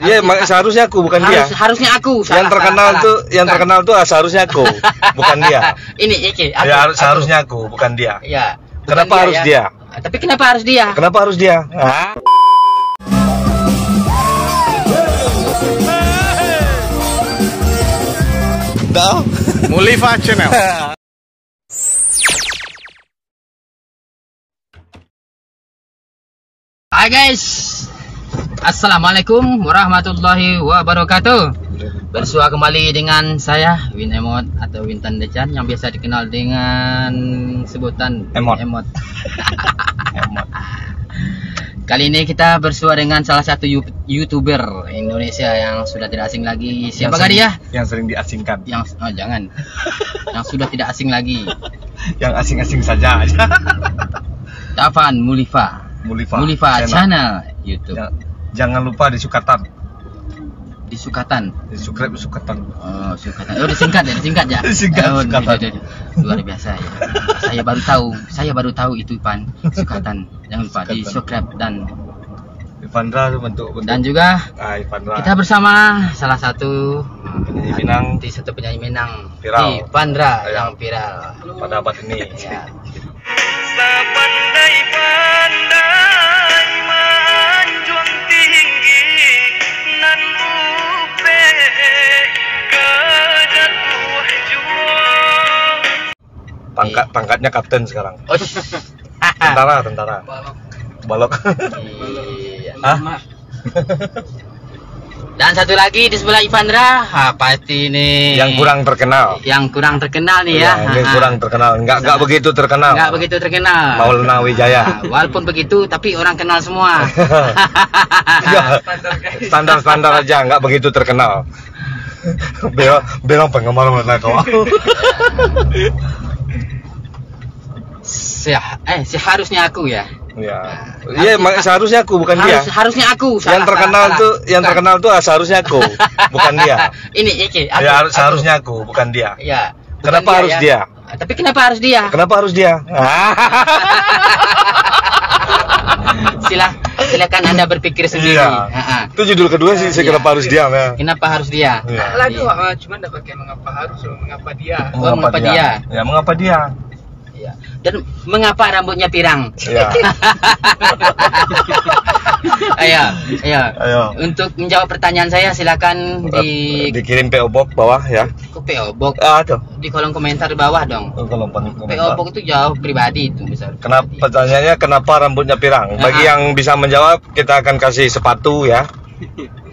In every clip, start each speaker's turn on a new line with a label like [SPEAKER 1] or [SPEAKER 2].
[SPEAKER 1] Iya, seharusnya aku bukan dia.
[SPEAKER 2] Harusnya aku.
[SPEAKER 1] Yang terkenal tuh seharusnya aku, bukan dia.
[SPEAKER 2] Ini Iki.
[SPEAKER 1] Ya, seharusnya aku, bukan dia.
[SPEAKER 2] Ya.
[SPEAKER 1] Kenapa harus dia?
[SPEAKER 2] Tapi kenapa harus dia?
[SPEAKER 1] Kenapa harus dia? Hah?
[SPEAKER 3] Mulifa Channel.
[SPEAKER 2] Hai guys, assalamualaikum warahmatullahi wabarakatuh. Bersua kembali dengan saya Win Emot atau Wintan Decan yang biasa dikenal dengan sebutan
[SPEAKER 1] Emot.
[SPEAKER 2] Emot. Kali ini kita bersua dengan salah satu YouTuber Indonesia yang sudah tidak asing lagi. Siapakah dia?
[SPEAKER 1] Yang sering diasingkan.
[SPEAKER 2] Jangan. Yang sudah tidak asing lagi.
[SPEAKER 1] Yang asing-asing saja.
[SPEAKER 2] Tavan Mulifa Channel YouTube.
[SPEAKER 1] Jangan lupa di Sukatan.
[SPEAKER 2] Di Sukatan.
[SPEAKER 1] Sukatan.
[SPEAKER 2] Oh, Sukatan. Oh, disingkat ya.
[SPEAKER 1] Sukatan.
[SPEAKER 2] Luar biasa ya. Saya baru tahu itu Pan. Sukatan. Jangan lupa di subscribe dan
[SPEAKER 1] Ivandra itu bentuk.
[SPEAKER 2] Dan juga
[SPEAKER 1] Ivandra.
[SPEAKER 2] kita bersama salah satu
[SPEAKER 1] penyanyi Minang.
[SPEAKER 2] Satu penyanyi Minang.
[SPEAKER 1] Viral.
[SPEAKER 2] Ivandra yang viral
[SPEAKER 1] Pada abad ini.
[SPEAKER 2] Ya.
[SPEAKER 4] Sepandai-pandai menjuang tinggi nan upe kejatuh jua.
[SPEAKER 1] Pangkatnya kapten sekarang.
[SPEAKER 2] Oh.
[SPEAKER 1] Tentara. Balok.
[SPEAKER 2] Iya.
[SPEAKER 1] Hah?
[SPEAKER 2] Dan satu lagi di sebelah Ivandra, pasti ini
[SPEAKER 1] Yang kurang terkenal.
[SPEAKER 2] nih ya.
[SPEAKER 1] Yang kurang terkenal. Enggak begitu terkenal.
[SPEAKER 2] Enggak begitu terkenal.
[SPEAKER 1] Maulana Wijaya.
[SPEAKER 2] Walaupun begitu, tapi orang kenal semua.
[SPEAKER 1] Standar aja, enggak begitu terkenal. Bilang penggemar mana kau?
[SPEAKER 2] Seharusnya aku ya.
[SPEAKER 1] Ya. Iya, seharusnya aku bukan dia.
[SPEAKER 2] Harusnya aku.
[SPEAKER 1] Yang terkenal tuh seharusnya aku, bukan dia.
[SPEAKER 2] Ini Iki.
[SPEAKER 1] Ya, seharusnya aku, bukan dia.
[SPEAKER 2] Ya.
[SPEAKER 1] Kenapa harus dia?
[SPEAKER 2] Tapi kenapa harus dia?
[SPEAKER 1] Kenapa harus dia?
[SPEAKER 2] Silakan Anda berpikir sendiri.
[SPEAKER 1] Iya. Itu judul kedua sih, kenapa harus dia? Ya.
[SPEAKER 2] Kenapa harus dia?
[SPEAKER 4] Lagu cuma enggak pakai mengapa harus, mengapa dia.
[SPEAKER 2] Mengapa dia?
[SPEAKER 1] Ya, mengapa dia?
[SPEAKER 2] Ya. Dan mengapa rambutnya pirang?
[SPEAKER 1] Ya.
[SPEAKER 2] Ayo. Untuk menjawab pertanyaan saya silakan
[SPEAKER 1] dikirim PO Box bawah ya.
[SPEAKER 2] Ke PO Box.
[SPEAKER 1] Tuh.
[SPEAKER 2] Di kolom komentar bawah dong.
[SPEAKER 1] Kolom
[SPEAKER 2] PO
[SPEAKER 1] komentar.
[SPEAKER 2] Box itu jauh pribadi itu misal.
[SPEAKER 1] Kenapa pertanyaannya kenapa rambutnya pirang? Bagi yang bisa menjawab kita akan kasih sepatu ya.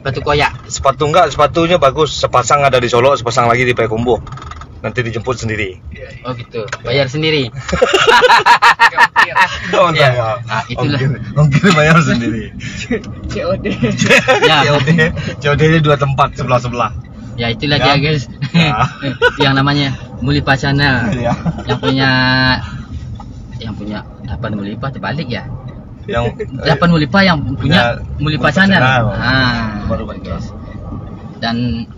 [SPEAKER 2] Batu koyak.
[SPEAKER 1] Sepatunya bagus. Sepasang ada di Solo, sepasang lagi di Payakumbuh. Nanti dijemput sendiri.
[SPEAKER 2] Oh gitu. Bayar sendiri.
[SPEAKER 1] Oh enggak
[SPEAKER 2] Ya.
[SPEAKER 1] ya.
[SPEAKER 2] Nah, itulah.
[SPEAKER 1] Ongkir bayar sendiri.
[SPEAKER 4] COD.
[SPEAKER 2] Ya.
[SPEAKER 1] COD ini 2 tempat sebelah-sebelah.
[SPEAKER 2] Ya itulah
[SPEAKER 1] Ya.
[SPEAKER 2] dia guys.
[SPEAKER 1] Ya.
[SPEAKER 2] Yang namanya Mulifa Channel.
[SPEAKER 1] Iya.
[SPEAKER 2] Yang punya dapat Mulifa terbalik ya.
[SPEAKER 1] Yang
[SPEAKER 2] Dapat Mulifa yang punya Mulifa Channel.
[SPEAKER 1] Baru
[SPEAKER 2] guys. Dan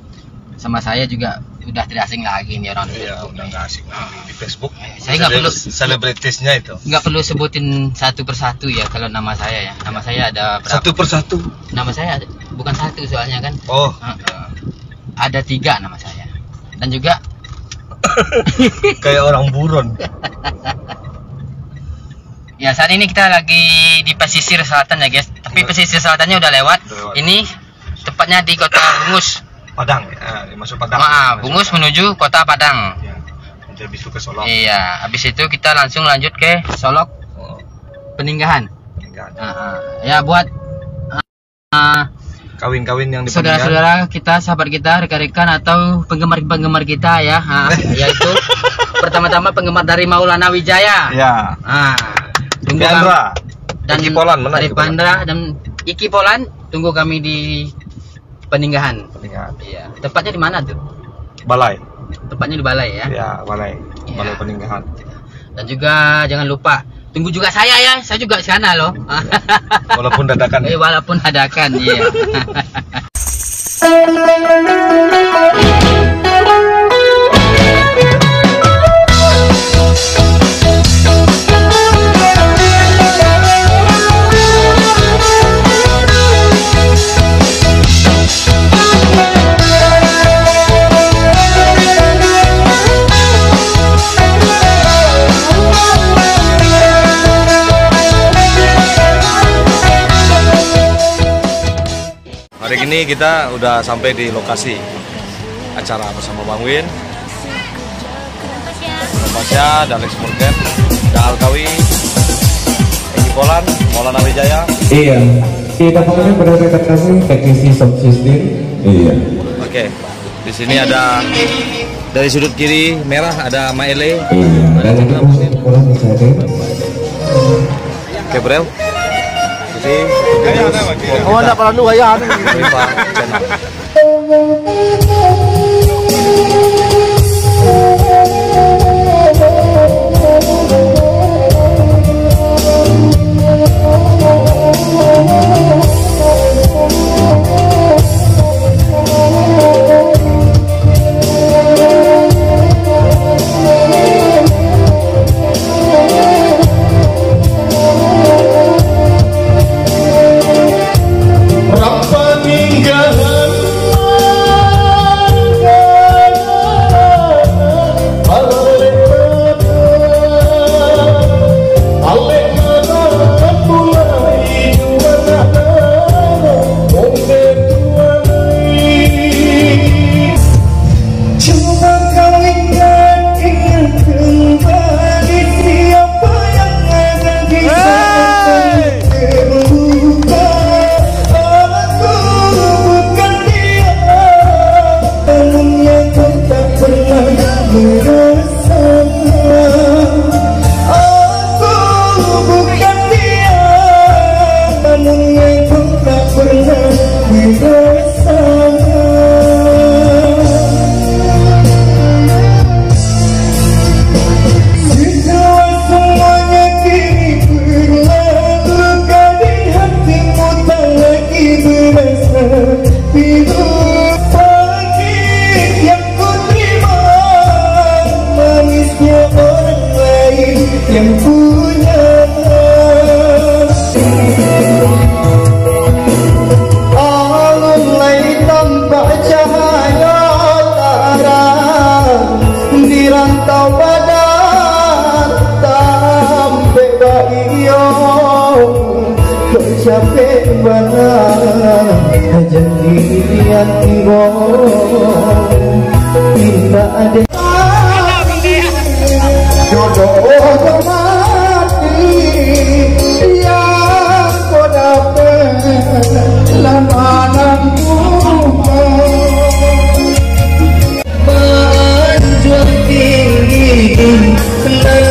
[SPEAKER 2] sama saya juga udah tidak asing lagi nih orang.
[SPEAKER 1] Iya, udah nggak asing lagi di Facebook.
[SPEAKER 2] Saya nggak perlu
[SPEAKER 1] selebritisnya itu.
[SPEAKER 2] Nggak perlu sebutin satu persatu ya kalau nama saya ya. Nama saya ada berapa?
[SPEAKER 1] Satu persatu.
[SPEAKER 2] Nama saya bukan satu soalnya kan.
[SPEAKER 1] Oh.
[SPEAKER 2] Ada 3 nama saya. Dan juga
[SPEAKER 1] Kayak orang buron.
[SPEAKER 2] ya saat ini kita lagi di pesisir selatan ya guys. Tapi pesisir selatannya udah lewat. Ini tepatnya di kota Bungus.
[SPEAKER 1] Padang, masuk Padang.
[SPEAKER 2] Bungus menuju kota Padang.
[SPEAKER 1] Ya. Nanti habis itu ke Solo.
[SPEAKER 2] Iya, habis itu kita langsung lanjut ke Solok Peninggahan. Ya buat
[SPEAKER 1] Kawin-kawin yang di
[SPEAKER 2] saudara-saudara kita, sahabat kita, rekan-rekan atau penggemar-penggemar kita ya, yaitu pertama-tama penggemar dari Maulana Wijaya.
[SPEAKER 1] Ya.
[SPEAKER 2] Tunggu
[SPEAKER 1] Ivandra.
[SPEAKER 2] dan
[SPEAKER 1] Iki Polan mana?
[SPEAKER 2] dari Ivandra dan Iki Polan, tunggu kami di Peninggahan. Iya. Tepatnya di mana tuh?
[SPEAKER 1] Balai.
[SPEAKER 2] Tepatnya di Balai ya.
[SPEAKER 1] Ya, Balai.
[SPEAKER 2] Ya.
[SPEAKER 1] Balai Peninggahan.
[SPEAKER 2] Dan juga jangan lupa tunggu juga saya ya. Saya juga di sana loh.
[SPEAKER 1] Walaupun dadakan.
[SPEAKER 2] Walaupun dadakan, iya.
[SPEAKER 1] Hari ini kita udah sampai di lokasi acara bersama Bang Win, Pasya, dan Alex Morgan, dan Alkawi, Eki Polan, Maulana Wijaya.
[SPEAKER 5] Iya, kita pengen berada kami teknisi sound system. Iya.
[SPEAKER 1] Oke, di sini ada dari sudut kiri merah ada Maele.
[SPEAKER 5] Iya. Dan itu kurang bisa deh.
[SPEAKER 1] Oke, Brel. Jadi,
[SPEAKER 3] Oh, ada pelan dua ya.
[SPEAKER 1] Riva channel.
[SPEAKER 6] Capek benar kejadian ibu tidak ada jodoh mati yang kau dapat lama nangku menjual tinggi dan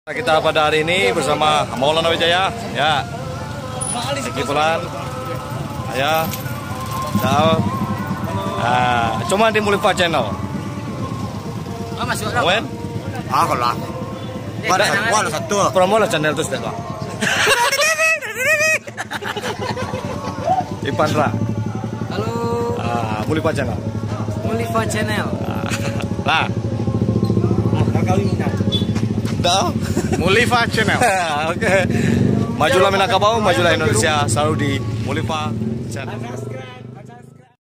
[SPEAKER 1] Kita pada hari ini bersama Maulana Wijaya, ya, Eki Polan, ya, Dao, cuma di Mulifa Channel.
[SPEAKER 2] Oh, masuk
[SPEAKER 1] Wen, Aku lah. Wala satu. Promo lah channel terus deh bang. Ipan Ra.
[SPEAKER 4] Halo,
[SPEAKER 1] Mulifa channel.
[SPEAKER 4] Mulifa Channel.
[SPEAKER 1] Lah. Dah.
[SPEAKER 3] Mulifa Channel.
[SPEAKER 1] Oke. Majulah Minangkabau, majulah Indonesia, selalu di Mulifa Channel.